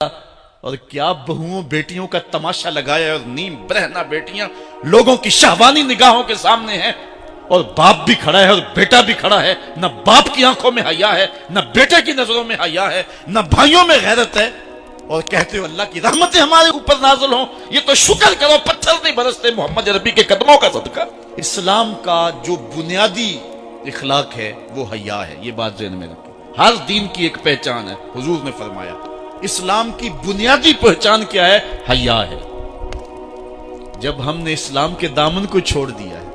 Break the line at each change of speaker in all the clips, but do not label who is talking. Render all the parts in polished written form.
اور کیا بہوؤں بیٹیوں کا تماشا لگایا اور نیم برہنہ بیٹیاں لوگوں کی شہوانی نگاہوں کے سامنے ہیں، اور باپ بھی کھڑا ہے اور بیٹا بھی کھڑا ہے، نہ باپ کی آنکھوں میں حیا ہے، نہ بیٹے کی نظروں میں حیا ہے، نہ بھائیوں میں غیرت ہے، اور کہتے ہو اللہ کی رحمتیں ہمارے اوپر نازل ہوں۔ یہ تو شکر کرو پتھر نہیں برستے محمد عربی کے قدموں کا صدقہ۔ اسلام کا جو بنیادی اخلاق ہے وہ حیا ہے، یہ بات ذہن میں رکھیں۔ ہر دین کی ایک پہچان ہے، حضور نے فرمایا اسلام کی بنیادی پہچان کیا ہے؟ حیا ہے۔ جب ہم نے اسلام کے دامن کو چھوڑ دیا ہے،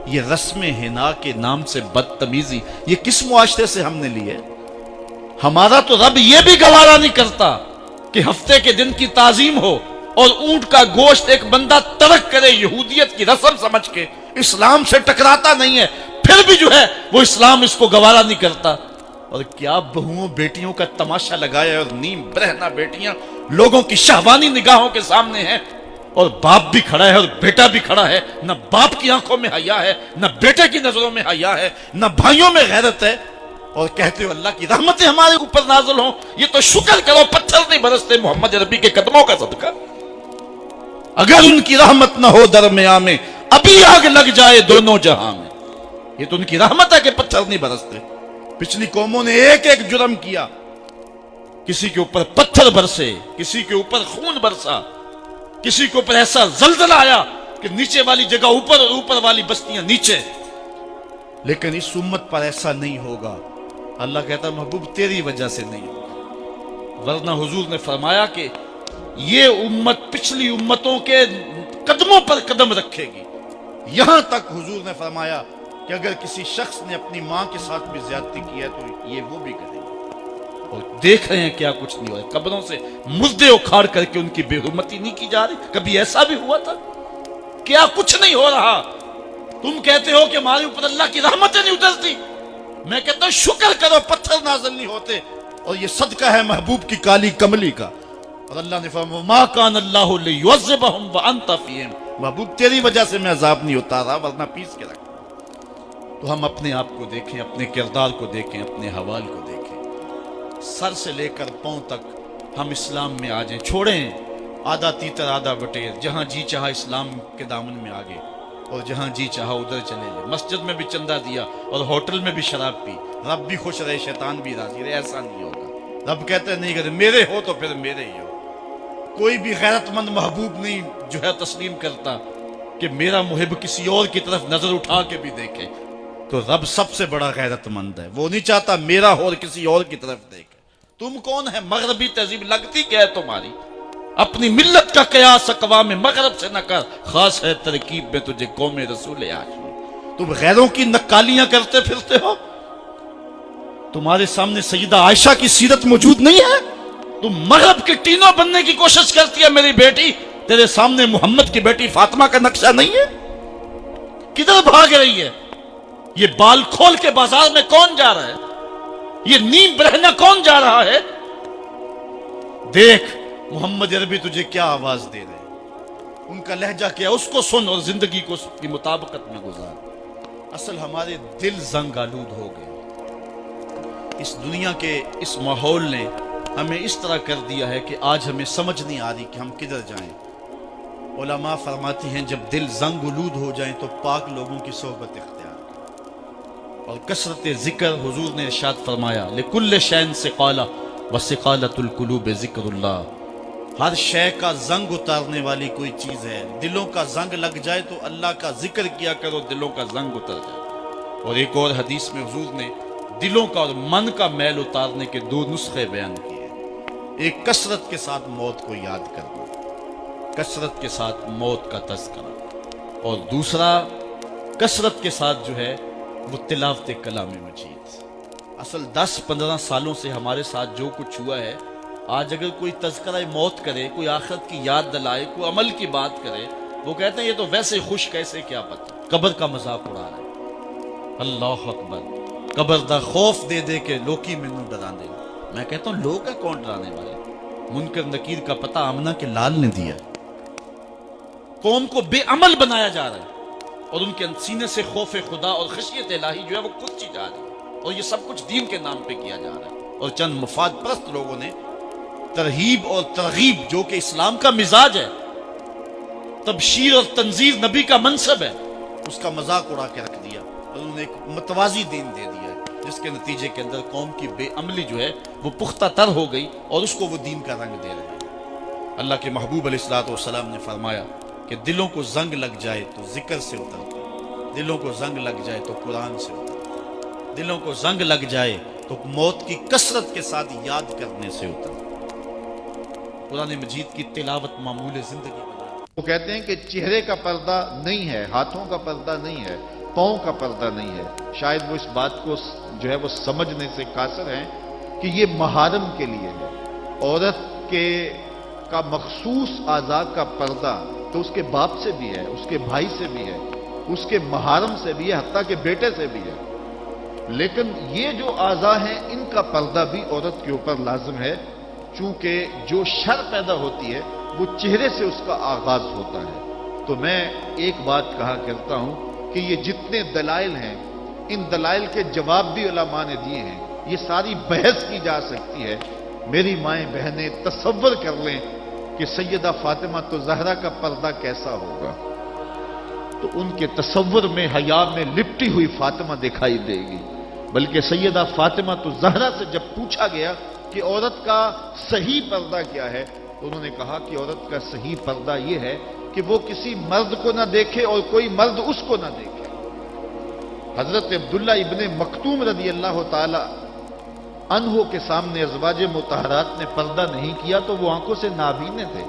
یہ رسم حنا کے نام سے بدتمیزی یہ کس معاشرے سے ہم نے لی ہے؟ ہمارا تو رب یہ بھی گوارا نہیں کرتا کہ ہفتے کے دن کی تعظیم ہو اور اونٹ کا گوشت ایک بندہ ترک کرے یہودیت کی رسم سمجھ کے، اسلام سے ٹکراتا نہیں ہے، پھر بھی جو ہے وہ اسلام اس کو گوارا نہیں کرتا۔ اور کیا بہوؤں بیٹیوں کا تماشا لگایا اور نیم برہنہ بیٹیاں لوگوں کی شہوانی نگاہوں کے سامنے ہیں، اور باپ بھی کھڑا ہے اور بیٹا بھی کھڑا ہے، نہ باپ کی آنکھوں میں حیا ہے، نہ بیٹے کی نظروں میں حیا ہے، نہ بھائیوں میں غیرت ہے، اور کہتے ہو اللہ کی رحمتیں ہمارے اوپر نازل ہوں۔ یہ تو شکر کرو پتھر نہیں برستے محمد عربی کے قدموں کا صدقہ۔ اگر ان کی رحمت نہ ہو درمیان میں ابھی آگ لگ جائے دونوں جہاں میں۔ یہ تو ان کی رحمت ہے کہ پتھر نہیں برستے۔ پچھلی قوموں نے ایک ایک جرم کیا، کسی کے اوپر پتھر برسے، کسی کے اوپر خون برسا، کسی کے اوپر ایسا زلزلہ آیا کہ نیچے والی جگہ اوپر اور اوپر والی بستیاں نیچے، لیکن اس امت پر ایسا نہیں ہوگا۔ اللہ کہتا محبوب تیری وجہ سے نہیں ہوگا، ورنہ حضور نے فرمایا کہ یہ امت پچھلی امتوں کے قدموں پر قدم رکھے گی۔ یہاں تک حضور نے فرمایا کہ اگر کسی شخص نے اپنی ماں کے ساتھ بھی زیادتی کی ہے تو یہ وہ بھی کرے گا۔ اور دیکھ رہے ہیں کیا کچھ نہیں ہو رہا، قبروں سے مردے اکھاڑ کر کے ان کی بے حرمتی نہیں کی جا رہی۔ کبھی ایسا بھی ہوا تھا؟ کیا کچھ نہیں ہو رہا؟ تم کہتے ہو کہ ہمارے اوپر اللہ کی رحمتیں نہیں اترتی، میں کہتا ہوں شکر کرو پتھر نازل نہیں ہوتے، اور یہ صدقہ ہے محبوب کی کالی کملی کا۔ اور اللہ نے فرمایا ما کان اللہ لیعذبہم وانت فیہم، محبوب تیری وجہ سے میں عذاب نہیں اتارا ورنہ پیس کے رکھ۔ تو ہم اپنے آپ کو دیکھیں، اپنے کردار کو دیکھیں، اپنے حوال کو دیکھیں، سر سے لے کر پاؤں تک ہم اسلام میں آ جائیں، چھوڑیں آدھا تیتر آدھا بٹیر، جہاں جی چاہا اسلام کے دامن میں آگے اور جہاں جی چاہا ادھر چلے جائیں، مسجد میں بھی چندہ دیا اور ہوٹل میں بھی شراب پی، رب بھی خوش رہے شیطان بھی راضی رہے، ایسا نہیں ہوگا۔ رب کہتے ہیں نہیں کرے میرے ہو تو پھر میرے ہی ہو۔ کوئی بھی غیرت مند محبوب نہیں جو ہے تسلیم کرتا کہ میرا محب کسی اور کی طرف نظر اٹھا کے بھی دیکھے، تو رب سب سے بڑا غیرت مند ہے، وہ نہیں چاہتا میرا ہو اور کسی اور کی طرف دیکھے۔ تم کون ہے؟ مغربی تہذیب لگتی کیا ہے تمہاری؟ اپنی ملت کا قیاس اقوام مغرب سے نہ کر، خاص ہے ترکیب میں تجھے قوم رسول ہاشمی۔ تم غیروں کی نکالیاں کرتے پھرتے ہو، تمہارے سامنے سیدہ عائشہ کی سیرت موجود نہیں ہے؟ تم مغرب کے ٹینوں بننے کی کوشش کرتی ہے میری بیٹی، تیرے سامنے محمد کی بیٹی فاطمہ کا نقشہ نہیں ہے؟ کدھر بھاگ رہی ہے؟ یہ بال کھول کے بازار میں کون جا رہا ہے؟ یہ نیم برہنہ کون جا رہا ہے؟ دیکھ محمد عربی تجھے کیا آواز دے رہے ہیں، ان کا لہجہ کیا، اس کو سن اور زندگی کو اس کی مطابقت میں گزار۔ اصل ہمارے دل زنگ آلود ہو گئے، اس دنیا کے اس ماحول نے ہمیں اس طرح کر دیا ہے کہ آج ہمیں سمجھ نہیں آ رہی کہ ہم کدھر جائیں۔ علماء فرماتی ہیں جب دل زنگ آلود ہو جائیں تو پاک لوگوں کی صحبت اختیار کریں، اور کثرت ذکر، حضور نے ارشاد فرمایا لکل شین سقالہ وسقالۃ القلوب ذکر اللہ، ہر شے کا زنگ اتارنے والی کوئی چیز ہے، دلوں کا زنگ لگ جائے تو اللہ کا ذکر کیا کرو، دلوں کا زنگ اتر جائے۔ اور ایک اور حدیث میں حضور نے دلوں کا اور من کا میل اتارنے کے دو نسخے بیان کیے، ایک کثرت کے ساتھ موت کو یاد کرنا، کثرت کے ساتھ موت کا تذکرہ، اور دوسرا کثرت کے ساتھ جو ہے وہ تلاوت کلام مجید۔ اصل 10-15 سالوں سے ہمارے ساتھ جو کچھ ہوا ہے، آج اگر کوئی تذکرہ موت کرے، کوئی آخرت کی یاد دلائے، کوئی عمل کی بات کرے، وہ کہتے ہیں یہ تو ویسے خوش کیسے، کیا پتہ، قبر کا مذاق اڑا رہا ہے۔ اللہ اکبر، قبر دا خوف دے دے کے لوکی مینوں ڈرا دے۔ میں کہتا ہوں لوگ ہے کون ڈرانے والے؟ منکر نکیر کا پتہ آمنہ کے لال نے دیا، قوم کو بے عمل بنایا جا رہا ہے، اور ان کے سینے سے خوف خدا اور خشیت الہی جو ہے وہ کچھ جا رہی ہے، اور یہ سب کچھ دین کے نام پہ کیا جا رہا ہے، اور چند مفاد پرست لوگوں نے ترہیب اور ترغیب جو کہ اسلام کا مزاج ہے، تبشیر اور تنذیر نبی کا منصب ہے، اس کا مذاق اڑا کے رکھ دیا اور انہوں نے ایک متوازی دین دے دیا ہے، جس کے نتیجے کے اندر قوم کی بے عملی جو ہے وہ پختہ تر ہو گئی اور اس کو وہ دین کا رنگ دے رہے ہیں۔ اللہ کے محبوب علیہ الصلوۃ والسلام نے فرمایا کہ دلوں کو زنگ لگ جائے تو ذکر سے اترتا ہے، دلوں کو زنگ لگ جائے تو قرآن سے اترتا ہے، دلوں کو زنگ لگ جائے تو موت کی کثرت کے ساتھ یاد کرنے سے اترتا ہے۔ قرآن مجید کی تلاوت معمول زندگی بنا۔
وہ کہتے ہیں کہ چہرے کا پردہ نہیں ہے، ہاتھوں کا پردہ نہیں ہے، پاؤں کا پردہ نہیں ہے۔ شاید وہ اس بات کو جو ہے وہ سمجھنے سے قاصر ہیں کہ یہ محارم کے لیے ہے۔ عورت کا مخصوص اعضاء کا پردہ تو اس کے باپ سے بھی ہے، اس کے بھائی سے بھی ہے، اس کے محارم سے بھی ہے، حتیٰ کہ بیٹے سے بھی ہے۔ لیکن یہ جو اعضاء ہیں ان کا پردہ بھی عورت کے اوپر لازم ہے، چونکہ جو شر پیدا ہوتی ہے وہ چہرے سے اس کا آغاز ہوتا ہے۔ تو میں ایک بات کہا کرتا ہوں کہ یہ جتنے دلائل ہیں، ان دلائل کے جواب بھی علماء نے دیے ہیں، یہ ساری بحث کی جا سکتی ہے۔ میری مائیں بہنیں تصور کر لیں کہ سیدہ فاطمہ تو زہرا کا پردہ کیسا ہوگا، تو ان کے تصور میں حیا میں لپٹی ہوئی فاطمہ دکھائی دے گی۔ بلکہ سیدہ فاطمہ تو زہرا سے جب پوچھا گیا کہ عورت کا صحیح پردہ کیا ہے، تو انہوں نے کہا کہ عورت کا صحیح پردہ یہ ہے کہ وہ کسی مرد کو نہ دیکھے اور کوئی مرد اس کو نہ دیکھے۔ حضرت عبداللہ ابن مکتوم رضی اللہ تعالی عنہ کے سامنے ازواج مطہرات نے پردہ نہیں کیا تو وہ آنکھوں سے نابینے تھے،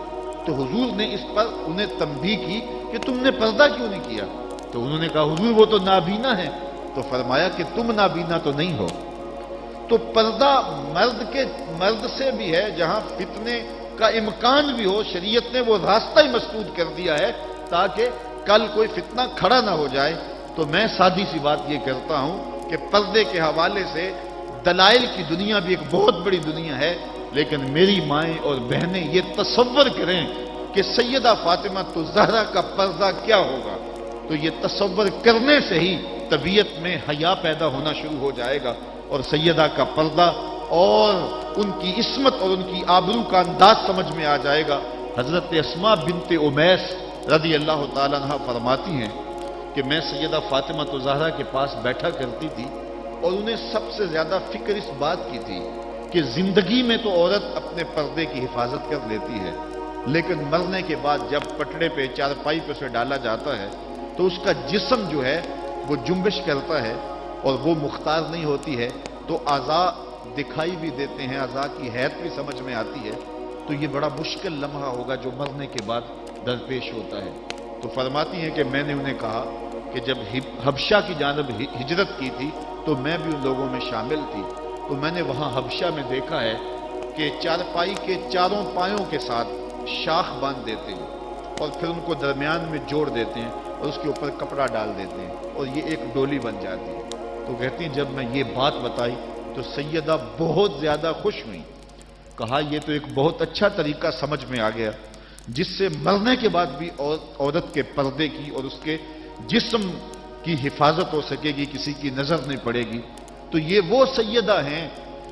تو حضور نے اس پر انہیں تنبیہ کی کہ تم نے پردہ کیوں نہیں کیا؟ تو انہوں نے کہا حضور وہ تو نابینا ہے۔ تو فرمایا کہ تم نابینا تو نہیں ہو۔ تو پردہ مرد سے بھی ہے، جہاں فتنے کا امکان بھی ہو، شریعت نے وہ راستہ ہی مسدود کر دیا ہے تاکہ کل کوئی فتنہ کھڑا نہ ہو جائے۔ تو میں سادی سی بات یہ کرتا ہوں کہ پردے کے حوالے سے دلائل کی دنیا بھی ایک بہت بڑی دنیا ہے، لیکن میری مائیں اور بہنیں یہ تصور کریں کہ سیدہ فاطمہ تو زہرا کا پردہ کیا ہوگا، تو یہ تصور کرنے سے ہی طبیعت میں حیا پیدا ہونا شروع ہو جائے گا، اور سیدہ کا پردہ اور ان کی عصمت اور ان کی آبرو کا انداز سمجھ میں آ جائے گا۔ حضرت اسماء بنت امیس رضی اللہ تعالیٰ عنہ فرماتی ہیں کہ میں سیدہ فاطمہ تو زہرا کے پاس بیٹھا کرتی تھی، اور انہیں سب سے زیادہ فکر اس بات کی تھی کہ زندگی میں تو عورت اپنے پردے کی حفاظت کر لیتی ہے، لیکن مرنے کے بعد جب پٹڑے پہ چارپائی پہ اسے ڈالا جاتا ہے تو اس کا جسم جو ہے وہ جنبش کرتا ہے اور وہ مختار نہیں ہوتی ہے، تو اعضاء دکھائی بھی دیتے ہیں، اعضاء کی حیت بھی سمجھ میں آتی ہے، تو یہ بڑا مشکل لمحہ ہوگا جو مرنے کے بعد درپیش ہوتا ہے۔ تو فرماتی ہیں کہ میں نے انہیں کہا کہ جب حبشہ کی جانب ہجرت کی تھی تو میں بھی ان لوگوں میں شامل تھی، تو میں نے وہاں حبشہ میں دیکھا ہے کہ چارپائی کے چاروں پایوں کے ساتھ شاخ باندھ دیتے ہیں اور پھر ان کو درمیان میں جوڑ دیتے ہیں اور اس کے اوپر کپڑا ڈال دیتے ہیں اور یہ ایک ڈولی بن جاتی ہے۔ تو کہتی ہیں جب میں یہ بات بتائی تو سیدہ بہت زیادہ خوش ہوئی، کہا یہ تو ایک بہت اچھا طریقہ سمجھ میں آ گیا جس سے مرنے کے بعد بھی عورت کے پردے کی اور اس کے جسم کی حفاظت ہو سکے گی، کسی کی نظر نہیں پڑے گی۔ تو یہ وہ سیدہ ہیں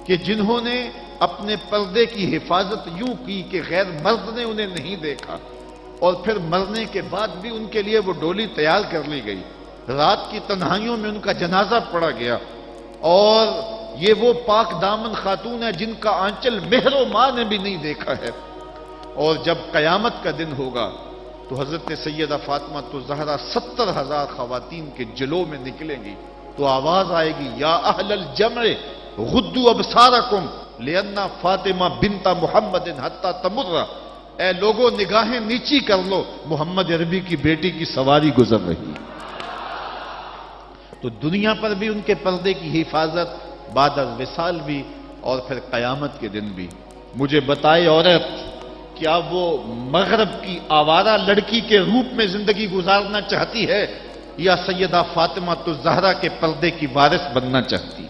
کہ جنہوں نے اپنے پردے کی حفاظت یوں کی کہ غیر مرد نے انہیں نہیں دیکھا، اور پھر مرنے کے بعد بھی ان کے لیے وہ ڈولی تیار کر لی گئی، رات کی تنہائیوں میں ان کا جنازہ پڑا گیا، اور یہ وہ پاک دامن خاتون ہے جن کا آنچل مہر و ماں نے بھی نہیں دیکھا ہے۔ اور جب قیامت کا دن ہوگا تو حضرت سیدہ فاطمہ تو زہرا 70,000 خواتین کے جلو میں نکلیں گی، تو آواز آئے گی یا اہل الجمع غدوا ابصارکم لأن فاطمہ بنت محمد حتی تمر، اے لوگوں نگاہیں نیچی کر لو، محمد عربی کی بیٹی کی سواری گزر رہی۔ تو دنیا پر بھی ان کے پردے کی حفاظت، بعد از وصال بھی، اور پھر قیامت کے دن بھی۔ مجھے بتائے عورت کیا وہ مغرب کی آوارہ لڑکی کے روپ میں زندگی گزارنا چاہتی ہے یا سیدہ فاطمہ تو زہرا کے پردے کی وارث بننا چاہتی؟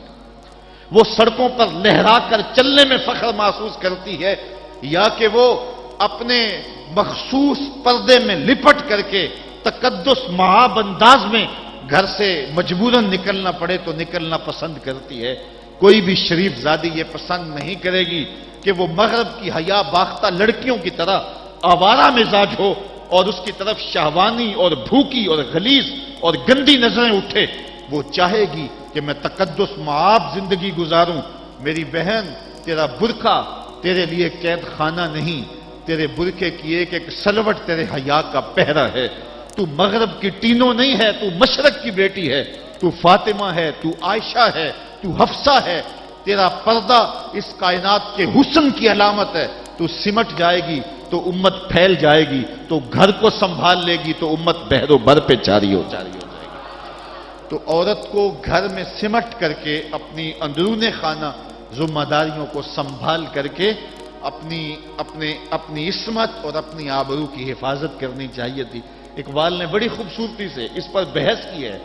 وہ سڑکوں پر لہرا کر چلنے میں فخر محسوس کرتی ہے یا کہ وہ اپنے مخصوص پردے میں لپٹ کر کے تقدس مہاب انداز میں گھر سے مجبوراً نکلنا پڑے تو نکلنا پسند کرتی ہے؟ کوئی بھی شریف زادی یہ پسند نہیں کرے گی کہ وہ مغرب کی حیا باختہ لڑکیوں کی طرح آوارہ مزاج ہو اور اس کی طرف شہوانی اور بھوکی اور غلیظ اور گندی نظریں اٹھے. وہ چاہے گی کہ میں تقدس معاب زندگی گزاروں. میری بہن، تیرا برقع تیرے لیے قید خانہ نہیں، تیرے برقعے کی ایک ایک سلوٹ تیرے حیا کا پہرا ہے. تو مغرب کی ٹینوں نہیں ہے، تو مشرق کی بیٹی ہے. تو فاطمہ ہے، تو عائشہ ہے، تو حفصہ ہے. تیرا پردہ اس کائنات کے حسن کی علامت ہے. تو سمٹ جائے گی تو امت پھیل جائے گی، تو گھر کو سنبھال لے گی تو امت بحر و بر پہ جاری ہو جائے گی. تو عورت کو گھر میں سمٹ کر کے اپنی اندرون خانہ ذمہ داریوں کو سنبھال کر کے اپنی عصمت اور اپنی آبرو کی حفاظت کرنی چاہیے تھی. اقبال نے بڑی خوبصورتی سے اس پر بحث کی ہے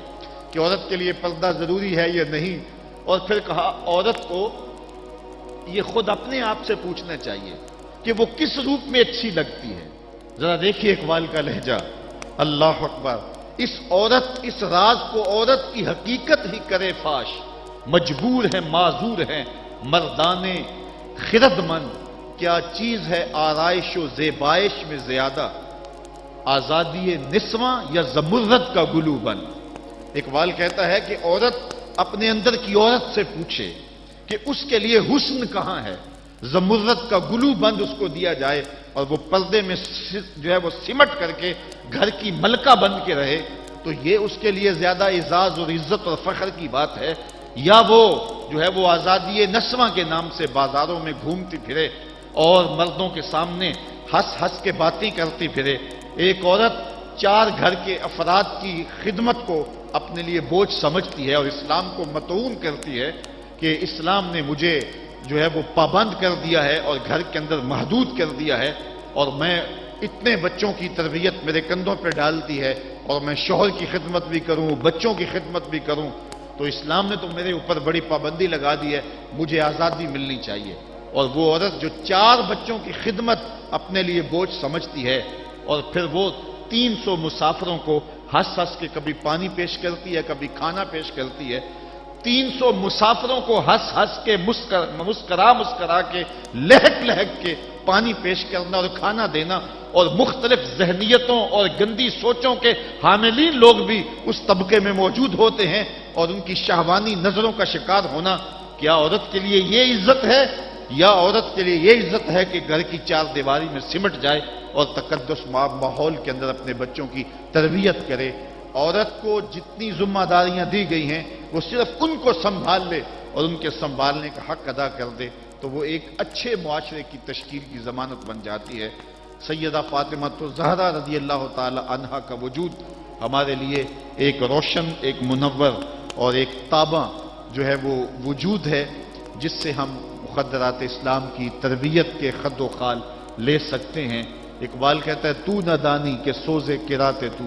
کہ عورت کے لیے پردہ ضروری ہے یا نہیں، اور پھر کہا عورت کو یہ خود اپنے آپ سے پوچھنا چاہیے کہ وہ کس روپ میں اچھی لگتی ہے. ذرا دیکھیے اقبال کا لہجہ. اللہ اکبر. اس راز کو عورت کی حقیقت ہی کرے فاش. مجبور ہے معذور ہے مردانے خرد مند. کیا چیز ہے آرائش و زیبائش میں زیادہ، آزادی نسواں یا زمرد کا گلو بند. اقبال کہتا ہے کہ عورت اپنے اندر کی عورت سے پوچھے کہ اس کے لیے حسن کہاں ہے. زمرد کا گلو بند اس کو دیا جائے اور وہ پردے میں جو ہے وہ سمٹ کر کے گھر کی ملکہ بن کے رہے، تو یہ اس کے لیے زیادہ اعزاز اور عزت اور فخر کی بات ہے، یا وہ جو ہے وہ آزادی نسواں کے نام سے بازاروں میں گھومتی پھرے اور مردوں کے سامنے ہنس ہنس کے باتیں کرتی پھرے. ایک عورت 4 گھر کے افراد کی خدمت کو اپنے لیے بوجھ سمجھتی ہے اور اسلام کو مطعون کرتی ہے کہ اسلام نے مجھے جو ہے وہ پابند کر دیا ہے اور گھر کے اندر محدود کر دیا ہے، اور میں اتنے بچوں کی تربیت میرے کندھوں پہ ڈالتی ہے اور میں شوہر کی خدمت بھی کروں، بچوں کی خدمت بھی کروں، تو اسلام نے تو میرے اوپر بڑی پابندی لگا دی ہے، مجھے آزادی ملنی چاہیے. اور وہ عورت جو 4 بچوں کی خدمت اپنے لیے بوجھ سمجھتی ہے اور پھر وہ 300 مسافروں کو ہنس ہنس کے کبھی پانی پیش کرتی ہے، کبھی کھانا پیش کرتی ہے. 300 مسافروں کو ہنس ہنس کے مسکرا کے لہک لہک کے پانی پیش کرنا اور کھانا دینا، اور مختلف ذہنیتوں اور گندی سوچوں کے حاملین لوگ بھی اس طبقے میں موجود ہوتے ہیں اور ان کی شہوانی نظروں کا شکار ہونا. کیا عورت کے لیے یہ عزت ہے، یا عورت کے لیے یہ عزت ہے کہ گھر کی 4 دیواری میں سمٹ جائے اور تقدس ماحول کے اندر اپنے بچوں کی تربیت کرے؟ عورت کو جتنی ذمہ داریاں دی گئی ہیں وہ صرف ان کو سنبھال لے اور ان کے سنبھالنے کا حق ادا کر دے تو وہ ایک اچھے معاشرے کی تشکیل کی ضمانت بن جاتی ہے. سیدہ فاطمہ الزہرا رضی اللہ تعالی عنہا کا وجود ہمارے لیے ایک روشن، ایک منور اور ایک تابع جو ہے وہ وجود ہے، جس سے ہم مخدرات اسلام کی تربیت کے خد و خال لے سکتے ہیں. اقبال کہتا ہے تو نہ دانی کہ سوزے کراتے تو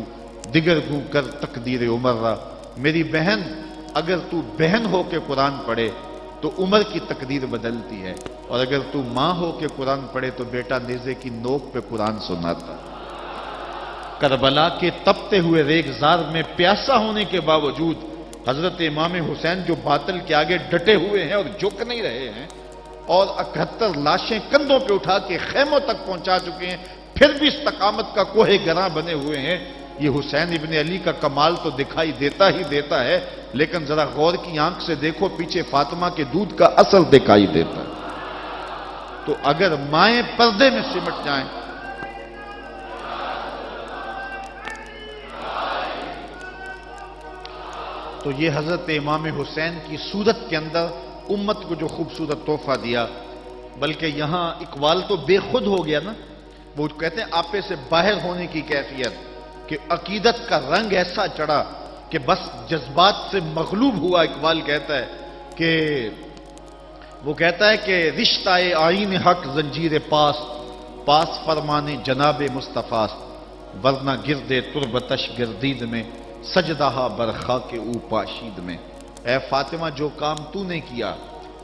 دیگر گوں کر تقدیر عمر را. میری بہن، اگر تو بہن ہو کے قرآن پڑھے تو عمر کی تقدیر بدلتی ہے، اور اگر تو ماں ہو کے قرآن پڑھے تو بیٹا نیزے کی نوک پہ قرآن سناتا. کربلا کے تپتے ہوئے ریگزار میں پیاسا ہونے کے باوجود حضرت امام حسین جو باطل کے آگے ڈٹے ہوئے ہیں اور جھک نہیں رہے ہیں، اور 71 لاشیں کندھوں پہ اٹھا کے خیموں تک پہنچا چکے ہیں، پھر بھی استقامت کا کوہ گراں بنے ہوئے ہیں. یہ حسین ابن علی کا کمال تو دکھائی دیتا ہی دیتا ہے، لیکن ذرا غور کی آنکھ سے دیکھو پیچھے فاطمہ کے دودھ کا اثر دکھائی دیتا ہے. تو اگر مائیں پردے میں سمٹ جائیں تو یہ حضرت امام حسین کی صورت کے اندر امت کو جو خوبصورت تحفہ دیا. بلکہ یہاں اقبال تو بے خود ہو گیا نا، وہ کہتے ہیں آپے سے باہر ہونے کی کیفیت، کہ عقیدت کا رنگ ایسا چڑھا کہ بس جذبات سے مغلوب ہوا. اقبال کہتا ہے کہ رشتہ آئین حق زنجیر پاس فرمانے جناب مصطفیٰ، ورنہ گردے تربتش گردید میں سجدہ برخا کے او پاشید میں. اے فاطمہ، جو کام تو نے کیا،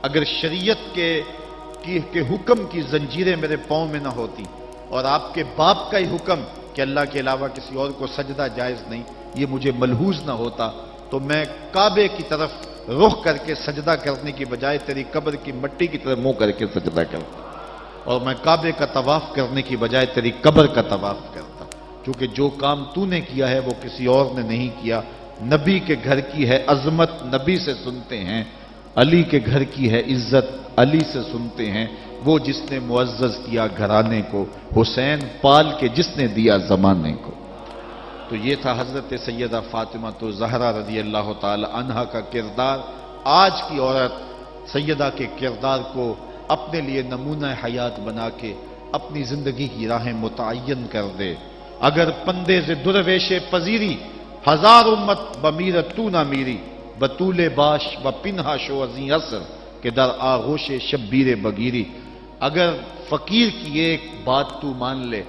اگر شریعت کے حکم کی زنجیریں میرے پاؤں میں نہ ہوتی اور آپ کے باپ کا ہی حکم کہ اللہ کے علاوہ کسی اور کو سجدہ جائز نہیں، یہ مجھے ملحوظ نہ ہوتا، تو میں کعبے کی طرف رخ کر کے سجدہ کرنے کی بجائے تیری قبر کی مٹی کی طرف منہ کر کے سجدہ کرتا، اور میں کعبے کا طواف کرنے کی بجائے تیری قبر کا طواف کرتا، کیونکہ جو کام تو نے کیا ہے وہ کسی اور نے نہیں کیا۔ نبی کے گھر کی ہے عظمت، نبی سے سنتے ہیں، علی کے گھر کی ہے عزت، علی سے سنتے ہیں، وہ جس نے معزز کیا گھرانے کو، حسین پال کے جس نے دیا زمانے کو۔ تو یہ تھا حضرت سیدہ فاطمہ تو زہرا رضی اللہ تعالی عنہا کا کردار۔ آج کی عورت سیدہ کے کردار کو اپنے لیے نمونہ حیات بنا کے اپنی زندگی کی راہیں متعین کر دے۔ اگر پندے سے درویش پذیری، ہزار امت بمیرت تو نہ میری، بطول باش و پنہا شو ازیں اثر کہ در آغوش شبیر بگیری۔ اگر فقیر کی ایک بات تو مان لے،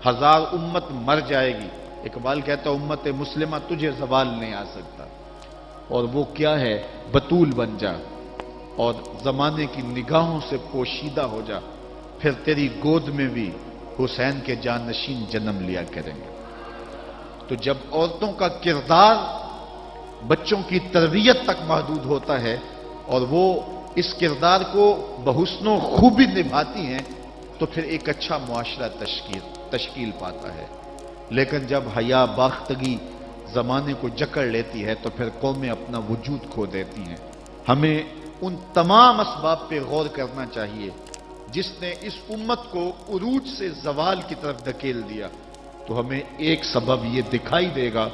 ہزار امت مر جائے گی۔ اقبال کہتا ہے امت مسلمہ تجھے زوال نہیں آ سکتا، اور وہ کیا ہے؟ بطول بن جا اور زمانے کی نگاہوں سے پوشیدہ ہو جا، پھر تیری گود میں بھی حسین کے جانشین جنم لیا کریں گے۔ تو جب عورتوں کا کردار بچوں کی تربیت تک محدود ہوتا ہے اور وہ اس کردار کو بحسن و خوبی نبھاتی ہیں تو پھر ایک اچھا معاشرہ تشکیل پاتا ہے۔ لیکن جب حیا باختگی زمانے کو جکڑ لیتی ہے تو پھر قومیں اپنا وجود کھو دیتی ہیں۔ ہمیں ان تمام اسباب پہ غور کرنا چاہیے جس نے اس امت کو عروج سے زوال کی طرف دھکیل دیا، تو ہمیں ایک سبب یہ دکھائی دے گا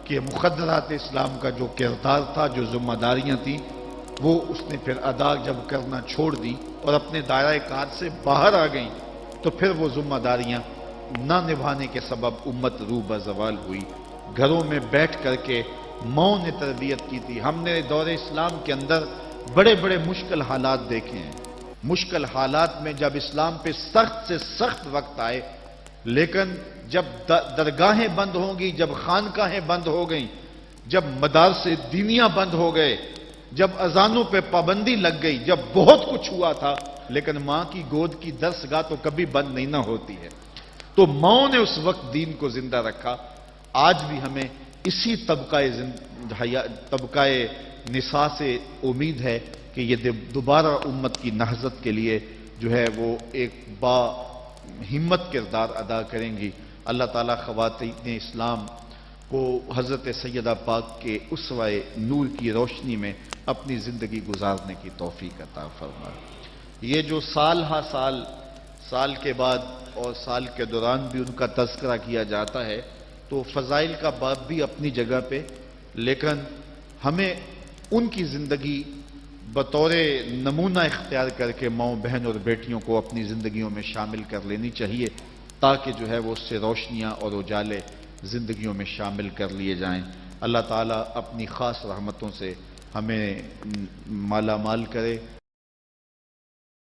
کہ مخدرات اسلام کا جو کردار تھا، جو ذمہ داریاں تھیں، وہ اس نے پھر ادا جب کرنا چھوڑ دی اور اپنے دائرہ کار سے باہر آ گئیں، تو پھر وہ ذمہ داریاں نہ نبھانے کے سبب امت روح بزوال ہوئی۔ گھروں میں بیٹھ کر کے ماؤں نے تربیت کی تھی۔ ہم نے دور اسلام کے اندر بڑے بڑے مشکل حالات دیکھے ہیں۔ مشکل حالات میں جب اسلام پہ سخت سے سخت وقت آئے، لیکن جب درگاہیں بند ہوں گی، جب خانقاہیں بند ہو گئیں، جب مدارس دینیاں بند ہو گئے، جب اذانوں پہ پابندی لگ گئی، جب بہت کچھ ہوا تھا، لیکن ماں کی گود کی درسگاہ تو کبھی بند نہیں نہ ہوتی ہے۔ تو ماؤں نے اس وقت دین کو زندہ رکھا۔ آج بھی ہمیں اسی طبقہ نساء سے امید ہے کہ یہ دوبارہ امت کی نہضت کے لیے جو ہے وہ ایک با ہمت کردار ادا کریں گی۔ اللہ تعالیٰ خواتین اسلام کو حضرت سیدہ پاک کے اسوہ نور کی روشنی میں اپنی زندگی گزارنے کی توفیق عطا فرمائے۔ یہ جو سال ہا سال کے بعد اور سال کے دوران بھی ان کا تذکرہ کیا جاتا ہے، تو فضائل کا باب بھی اپنی جگہ پہ، لیکن ہمیں ان کی زندگی بطور نمونہ اختیار کر کے ماؤں بہن اور بیٹیوں کو اپنی زندگیوں میں شامل کر لینی چاہیے، تاکہ جو ہے وہ اس سے روشنیاں اور اجالے زندگیوں میں شامل کر لیے جائیں۔ اللہ تعالیٰ اپنی خاص رحمتوں سے ہمیں مالا مال کرے۔